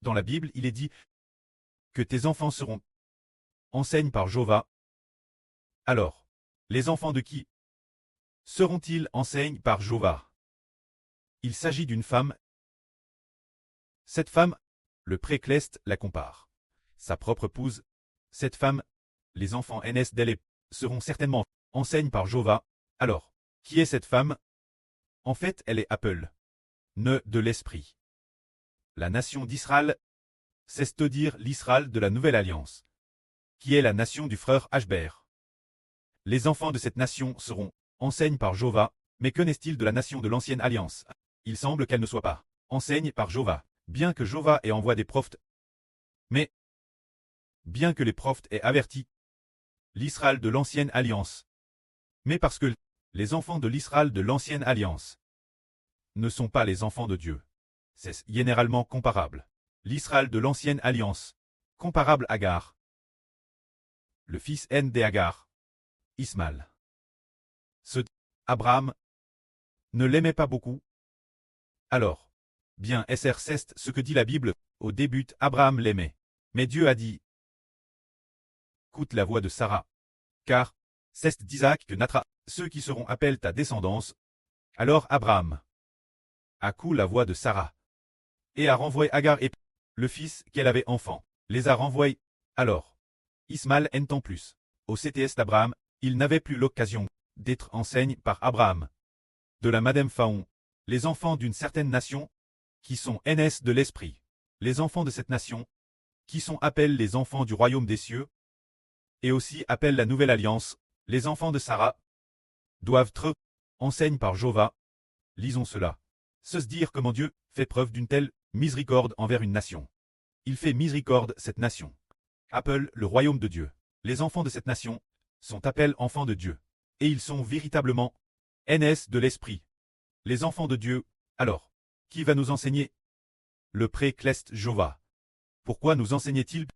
Dans la Bible, il est dit que tes enfants seront enseignés par Jéhovah. Alors, les enfants de qui seront-ils enseignés par Jéhovah? Il s'agit d'une femme. Cette femme, le précleste la compare. Sa propre épouse, cette femme, les enfants naissent d'elle et seront certainement enseignés par Jéhovah. Alors, qui est cette femme? En fait, elle est Apple, née de l'Esprit. La nation d'Israël, c'est-à-dire l'Israël de la Nouvelle Alliance, qui est la nation du frère Ashbert. Les enfants de cette nation seront enseignés par Jéhovah, mais que n'est-il de la nation de l'Ancienne Alliance? Il semble qu'elle ne soit pas enseignée par Jéhovah, bien que Jéhovah ait envoyé des prophètes. Mais, bien que les prophètes aient averti l'Israël de l'Ancienne Alliance, mais parce que les enfants de l'Israël de l'Ancienne Alliance ne sont pas les enfants de Dieu. C'est généralement comparable. L'Israël de l'Ancienne Alliance, comparable à Agar, le fils d'Agar, Ismaël. Ce Abraham ne l'aimait pas beaucoup. Alors, bien SR c'est ce que dit la Bible, au début Abraham l'aimait. Mais Dieu a dit, écoute la voix de Sarah, car c'est d'Isaac que naîtra ceux qui seront appelés ta descendance. Alors Abraham a coupé la voix de Sarah, et a renvoyé Agar et le fils qu'elle avait enfant, les a renvoyés. Alors, Ismaël n'étant plus au CTS d'Abraham, il n'avait plus l'occasion d'être enseigné par Abraham. De la Madame Pharaon, les enfants d'une certaine nation, qui sont NS de l'Esprit, les enfants de cette nation, qui sont appelés les enfants du royaume des cieux, et aussi appellent la Nouvelle Alliance, les enfants de Sarah, doivent être enseignés par Jéhovah. Lisons cela. Se dire comment Dieu fait preuve d'une telle miséricorde envers une nation. Il fait miséricorde cette nation. Appelle le royaume de Dieu. Les enfants de cette nation sont appelés enfants de Dieu. Et ils sont véritablement NS de l'Esprit. Les enfants de Dieu. Alors, qui va nous enseigner? Le précleste Jéhovah. Pourquoi nous enseignait-il?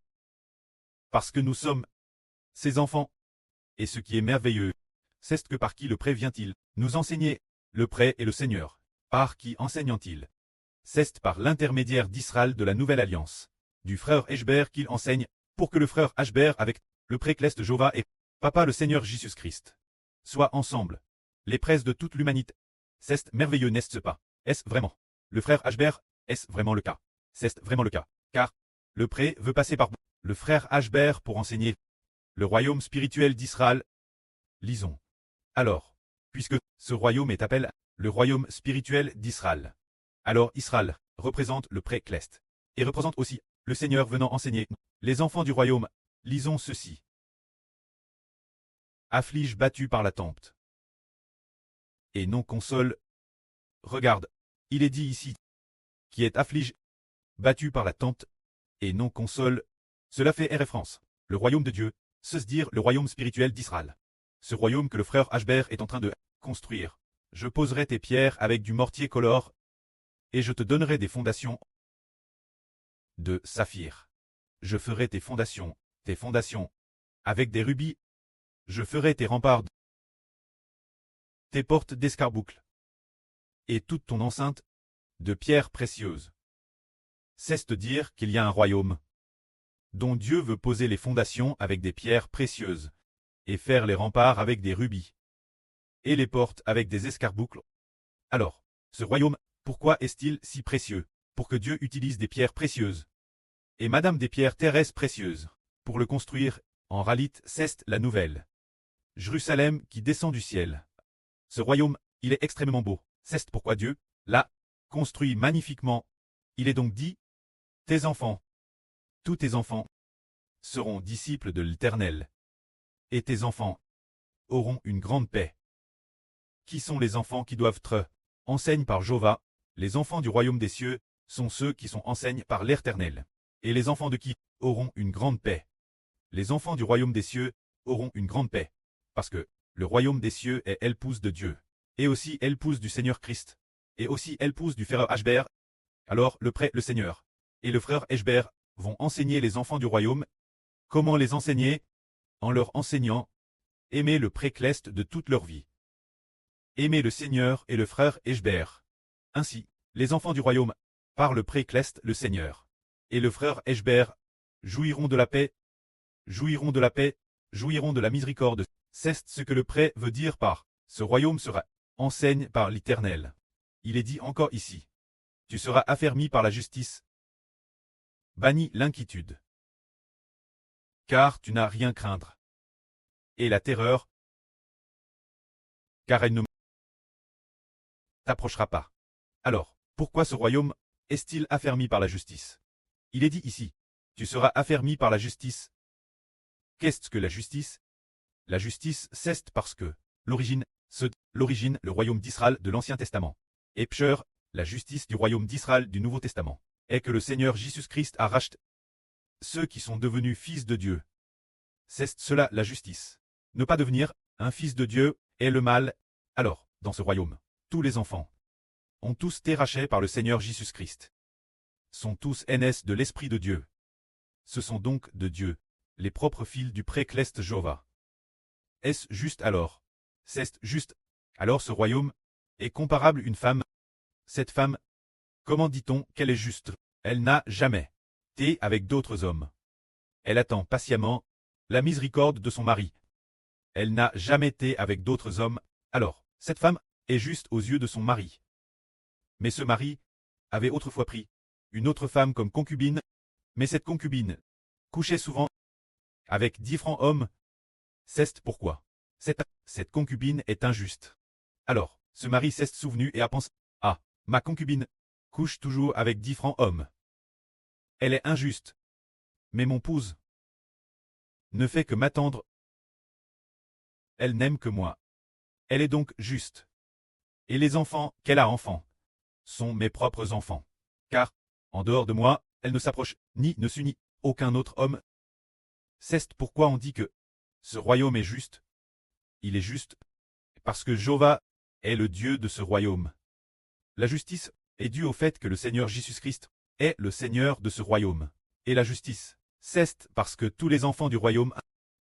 Parce que nous sommes ses enfants. Et ce qui est merveilleux, c'est que par qui le pré vient-il nous enseigner? Le pré est le Seigneur. Par qui enseignant-il? C'est par l'intermédiaire d'Israël de la Nouvelle Alliance, du frère Ashbert qu'il enseigne, pour que le frère Ashbert avec le précleste Jéhovah et Papa le Seigneur Jésus-Christ soient ensemble, les prêtres de toute l'humanité. C'est merveilleux, n'est-ce pas? Est-ce vraiment le frère Ashbert? Est-ce vraiment le cas? C'est vraiment le cas, car le pré veut passer par le frère Ashbert pour enseigner le royaume spirituel d'Israël. Lisons. Alors, puisque ce royaume est appelé le royaume spirituel d'Israël, alors Israël représente le précleste, et représente aussi le Seigneur venant enseigner les enfants du royaume. Lisons ceci. Afflige battu par la tempête, et non console. Regarde, il est dit ici, qui est afflige, battu par la tempête, et non console. Cela fait référence, le royaume de Dieu, se dire le royaume spirituel d'Israël. Ce royaume que le frère Ashbert est en train de construire. Je poserai tes pierres avec du mortier colore, et je te donnerai des fondations de saphir. Je ferai tes fondations, avec des rubis. Je ferai tes remparts, tes portes d'escarboucle, et toute ton enceinte de pierres précieuses. C'est dire qu'il y a un royaume dont Dieu veut poser les fondations avec des pierres précieuses, et faire les remparts avec des rubis, et les portes avec des escarboucles. Alors, ce royaume, pourquoi est-il si précieux? Pour que Dieu utilise des pierres précieuses, et madame des pierres terrestres précieuses, pour le construire. En réalité, c'est la nouvelle Jérusalem qui descend du ciel. Ce royaume, il est extrêmement beau. C'est pourquoi Dieu l'a construit magnifiquement. Il est donc dit, tes enfants, tous tes enfants, seront disciples de l'Éternel, et tes enfants auront une grande paix. Qui sont les enfants qui doivent être enseignés par Jéhovah? Les enfants du royaume des cieux sont ceux qui sont enseignés par l'Éternel. Et les enfants de qui auront une grande paix? Les enfants du royaume des cieux auront une grande paix. Parce que le royaume des cieux est l'épouse de Dieu, et aussi l'épouse du Seigneur Christ, et aussi l'épouse du frère Ashbert. Alors le prêtre, le Seigneur, et le frère Ashbert vont enseigner les enfants du royaume. Comment les enseigner? En leur enseignant, aimer le précleste de toute leur vie. Aimer le Seigneur et le frère Ashbert. Ainsi, les enfants du royaume, par le précleste le Seigneur, et le frère Eshber jouiront de la paix, jouiront de la paix, jouiront de la miséricorde. C'est ce que le prêt veut dire par « ce royaume sera enseigne par l'Éternel ». Il est dit encore ici « tu seras affermi par la justice, banni l'inquiétude, car tu n'as rien craindre, et la terreur, car elle ne t'approchera pas. » Alors, pourquoi ce royaume est-il affermi par la justice? Il est dit ici « tu seras affermi par la justice ». Qu'est-ce que la justice? La justice, c'est parce que l'origine, le royaume d'Israël de l'Ancien Testament, et Pcher, la justice du royaume d'Israël du Nouveau Testament, est que le Seigneur Jésus-Christ a racheté ceux qui sont devenus fils de Dieu. C'est cela la justice. Ne pas devenir un fils de Dieu est le mal. Alors, dans ce royaume, tous les enfants ont tous été rachetés par le Seigneur Jésus-Christ. Sont tous aînés de l'Esprit de Dieu. Ce sont donc de Dieu, les propres fils du précleste Jéhovah. Est-ce juste alors? C'est juste. Alors ce royaume est comparable à une femme. Cette femme, comment dit-on qu'elle est juste? Elle n'a jamais été avec d'autres hommes. Elle attend patiemment la miséricorde de son mari. Elle n'a jamais été avec d'autres hommes. Alors, cette femme est juste aux yeux de son mari. Mais ce mari avait autrefois pris une autre femme comme concubine, mais cette concubine couchait souvent avec différents hommes. C'est pourquoi cette concubine est injuste. Alors, ce mari s'est souvenu et a pensé « Ah, ma concubine couche toujours avec différents hommes. Elle est injuste. Mais mon épouse ne fait que m'attendre. Elle n'aime que moi. Elle est donc juste. Et les enfants qu'elle a enfants sont mes propres enfants. Car, en dehors de moi, elle ne s'approche ni ne s'unit aucun autre homme. C'est pourquoi on dit que ce royaume est juste. Il est juste parce que Jéhovah est le Dieu de ce royaume. La justice est due au fait que le Seigneur Jésus-Christ est le Seigneur de ce royaume. Et la justice, c'est parce que tous les enfants du royaume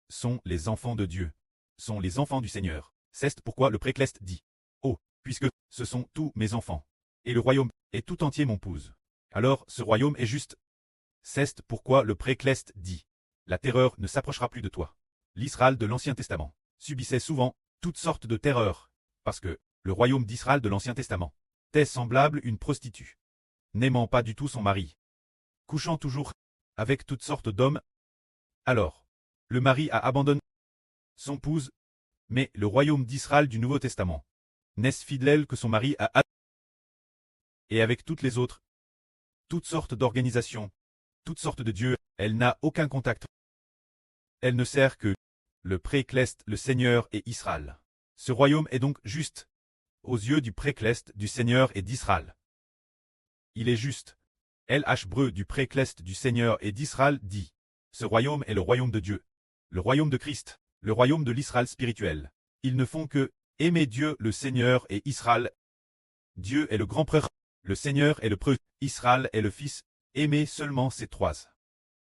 sont les enfants de Dieu, sont les enfants du Seigneur. C'est pourquoi le précleste dit « Oh, puisque ce sont tous mes enfants, et le royaume est tout entier mon épouse. Alors ce royaume est juste. » C'est pourquoi le précleste dit « La terreur ne s'approchera plus de toi. » L'Israël de l'Ancien Testament subissait souvent toutes sortes de terreurs, parce que le royaume d'Israël de l'Ancien Testament était semblable à une prostituée, n'aimant pas du tout son mari, couchant toujours avec toutes sortes d'hommes. Alors, le mari a abandonné son épouse, mais le royaume d'Israël du Nouveau Testament n'est-ce fidèle que son mari a et avec toutes les autres, toutes sortes d'organisations, toutes sortes de dieux, elle n'a aucun contact. Elle ne sert que le précleste, le Seigneur et Israël. Ce royaume est donc juste aux yeux du précleste, du Seigneur et d'Israël. Il est juste. L'Hébreu du précleste du Seigneur et d'Israël dit « Ce royaume est le royaume de Dieu, le royaume de Christ, le royaume de l'Israël spirituel. Ils ne font que aimer Dieu, le Seigneur et Israël. Dieu est le grand prêtre, le Seigneur est le prêtre, Israël est le Fils, aimer seulement ces trois.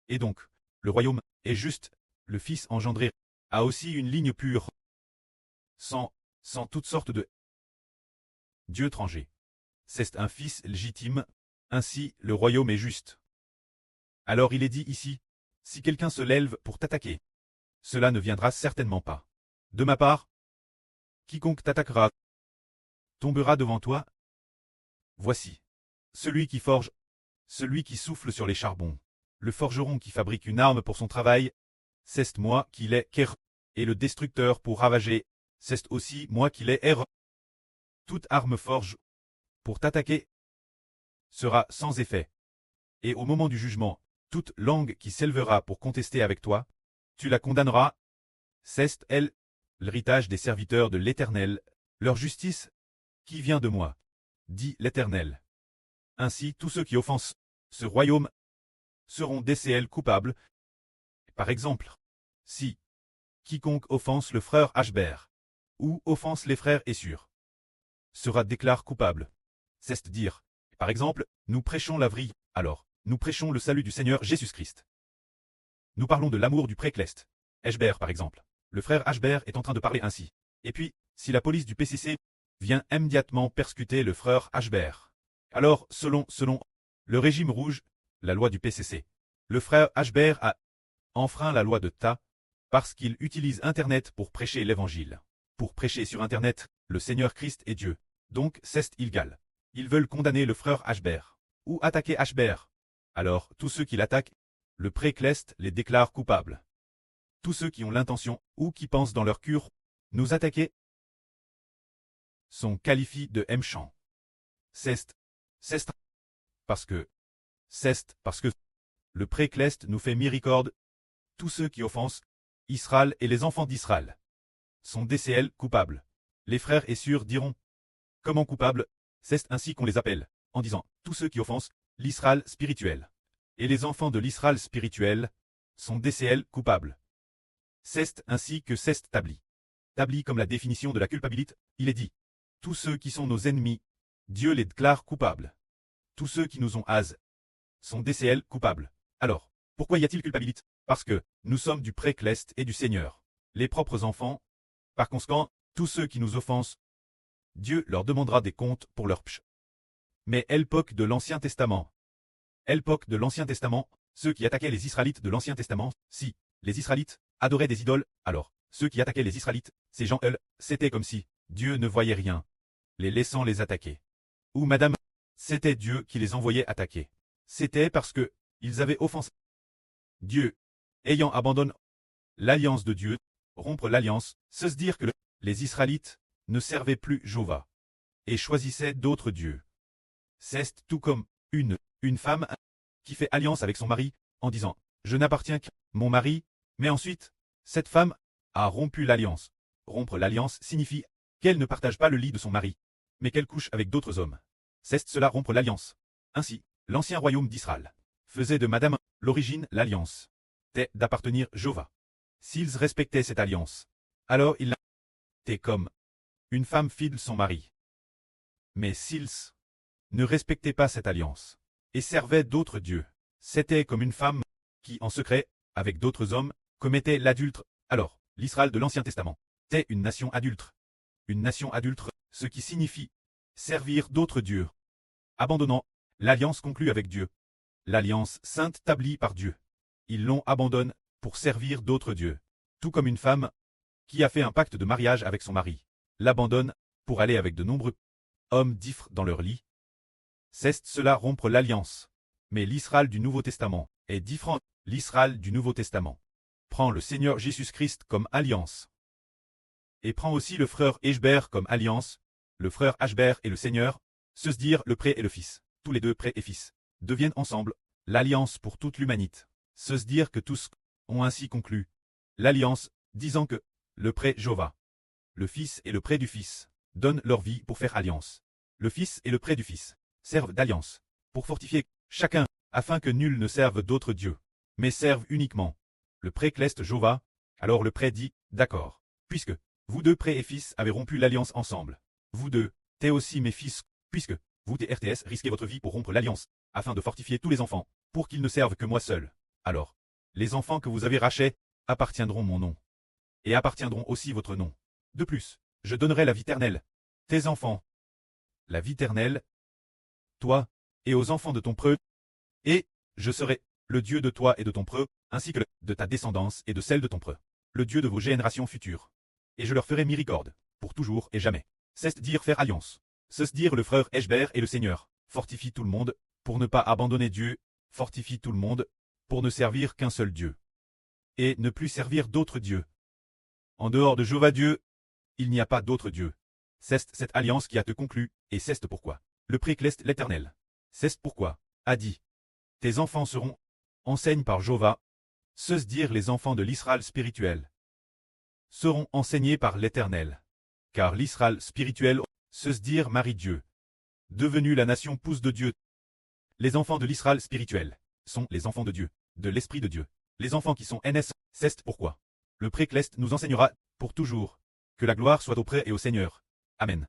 Et donc, le royaume est juste, le Fils engendré a aussi une ligne pure, sans toutes sortes de dieux étrangers. C'est un Fils légitime, ainsi le royaume est juste. Alors il est dit ici, si quelqu'un se lève pour t'attaquer, cela ne viendra certainement pas. De ma part, quiconque t'attaquera tombera devant toi. Voici celui qui forge, celui qui souffle sur les charbons, le forgeron qui fabrique une arme pour son travail, c'est moi qui l'ai Ker, et le destructeur pour ravager, c'est aussi moi qui l'ai Er. Toute arme forge pour t'attaquer sera sans effet. Et au moment du jugement, toute langue qui s'élevera pour contester avec toi, tu la condamneras. C'est elle, l'héritage des serviteurs de l'Éternel, leur justice, qui vient de moi, dit l'Éternel. Ainsi tous ceux qui offensent ce royaume seront décès coupables. Par exemple, si quiconque offense le frère Ashber, ou offense les frères Essur, sera déclaré coupable. C'est dire, par exemple, nous prêchons la vrille, alors, nous prêchons le salut du Seigneur Jésus-Christ. Nous parlons de l'amour du précleste. Ashber par exemple. Le frère Ashber est en train de parler ainsi. Et puis, si la police du PCC vient immédiatement persécuter le frère Ashber, alors selon le régime rouge, la loi du PCC. Le frère Ashbert a enfreint la loi de Ta parce qu'il utilise Internet pour prêcher l'Évangile. Pour prêcher sur Internet, le Seigneur Christ est Dieu. Donc c'est illégal. Ils veulent condamner le frère Ashbert. Ou attaquer Ashbert. Alors, tous ceux qui l'attaquent, le pré-clest les déclare coupables. Tous ceux qui ont l'intention, ou qui pensent dans leur cure, nous attaquer, sont qualifiés de méchants. C'est parce que le pré-clest nous fait miséricorde. Tous ceux qui offensent Israël et les enfants d'Israël sont DCL coupables. Les frères et sœurs diront, comment coupables? C'est ainsi qu'on les appelle, en disant, tous ceux qui offensent l'Israël spirituel. Et les enfants de l'Israël spirituel sont DCL coupables. C'est ainsi que c'est tabli. Tabli comme la définition de la culpabilité, il est dit, tous ceux qui sont nos ennemis, Dieu les déclare coupables. Tous ceux qui nous ont has sont DCL coupables. Alors, pourquoi y a-t-il culpabilité? Parce que nous sommes du pré-clest et du Seigneur, les propres enfants. Par conséquent, tous ceux qui nous offensent, Dieu leur demandera des comptes pour leur pch. Mais l'époque de l'Ancien Testament. L'époque de l'Ancien Testament, ceux qui attaquaient les Israélites de l'Ancien Testament, si les Israélites adoraient des idoles, alors ceux qui attaquaient les Israélites, ces gens c'était comme si Dieu ne voyait rien, les laissant les attaquer. Ou madame, c'était Dieu qui les envoyait attaquer. C'était parce que ils avaient offensé Dieu, ayant abandonné l'alliance de Dieu, rompre l'alliance, c'est se dire que les Israélites ne servaient plus Jéhovah et choisissaient d'autres dieux. C'est tout comme une femme qui fait alliance avec son mari en disant « Je n'appartiens qu'à mon mari », mais ensuite, cette femme a rompu l'alliance. Rompre l'alliance signifie qu'elle ne partage pas le lit de son mari, mais qu'elle couche avec d'autres hommes. C'est cela rompre l'alliance. Ainsi, l'ancien royaume d'Israël faisait de madame l'origine l'alliance. C'était d'appartenir Jéhovah. S'ils respectaient cette alliance, alors ils étaient comme une femme fidèle son mari. Mais s'ils ne respectaient pas cette alliance et servaient d'autres dieux, c'était comme une femme qui, en secret, avec d'autres hommes, commettait l'adultère. Alors, l'Israël de l'Ancien Testament était une nation adultère. Une nation adultère, ce qui signifie servir d'autres dieux, abandonnant l'alliance conclue avec Dieu. L'alliance sainte établie par Dieu. Ils l'ont abandonnée pour servir d'autres dieux. Tout comme une femme qui a fait un pacte de mariage avec son mari, l'abandonne pour aller avec de nombreux hommes différents dans leur lit. C'est cela rompre l'alliance. Mais l'Israël du Nouveau Testament est différent. L'Israël du Nouveau Testament prend le Seigneur Jésus-Christ comme alliance. Et prend aussi le frère Ashbert comme alliance. Le frère Ashbert et le Seigneur, se dire le pré et le fils, tous les deux pré et fils, deviennent ensemble l'alliance pour toute l'humanité. Se dire que tous ont ainsi conclu l'alliance, disant que le pré Jéhovah, le fils et le pré du fils, donnent leur vie pour faire alliance. Le fils et le pré du fils servent d'alliance pour fortifier chacun, afin que nul ne serve d'autres dieux, mais serve uniquement le pré-clest Jéhovah. Alors le pré dit, d'accord, puisque vous deux pré et fils avez rompu l'alliance ensemble, vous deux, t'es aussi mes fils, puisque vous TRTS risquez votre vie pour rompre l'alliance, afin de fortifier tous les enfants, pour qu'ils ne servent que moi seul. Alors, les enfants que vous avez rachetés appartiendront mon nom, et appartiendront aussi votre nom. De plus, je donnerai la vie éternelle, tes enfants, la vie éternelle, toi, et aux enfants de ton preux, et je serai le Dieu de toi et de ton preux, ainsi que de ta descendance et de celle de ton preux, le Dieu de vos générations futures. Et je leur ferai miséricorde, pour toujours et jamais. C'est dire faire alliance. C'est dire le frère Ashbert et le Seigneur, fortifie tout le monde, pour ne pas abandonner Dieu, fortifie tout le monde, pour ne servir qu'un seul Dieu. Et ne plus servir d'autres dieux. En dehors de Jéhovah Dieu, il n'y a pas d'autre Dieu. C'est cette alliance qui a te conclu, et c'est pourquoi le pré-clest l'Éternel. C'est pourquoi, a dit, tes enfants seront enseignés par Jéhovah, se dire les enfants de l'Israël spirituel seront enseignés par l'Éternel. Car l'Israël spirituel, se dire Marie-Dieu, devenu la nation pousse de Dieu. Les enfants de l'Israël spirituel sont les enfants de Dieu, de l'Esprit de Dieu. Les enfants qui sont NS, c'est pourquoi le pré-clest nous enseignera, pour toujours, que la gloire soit au pré et au Seigneur. Amen.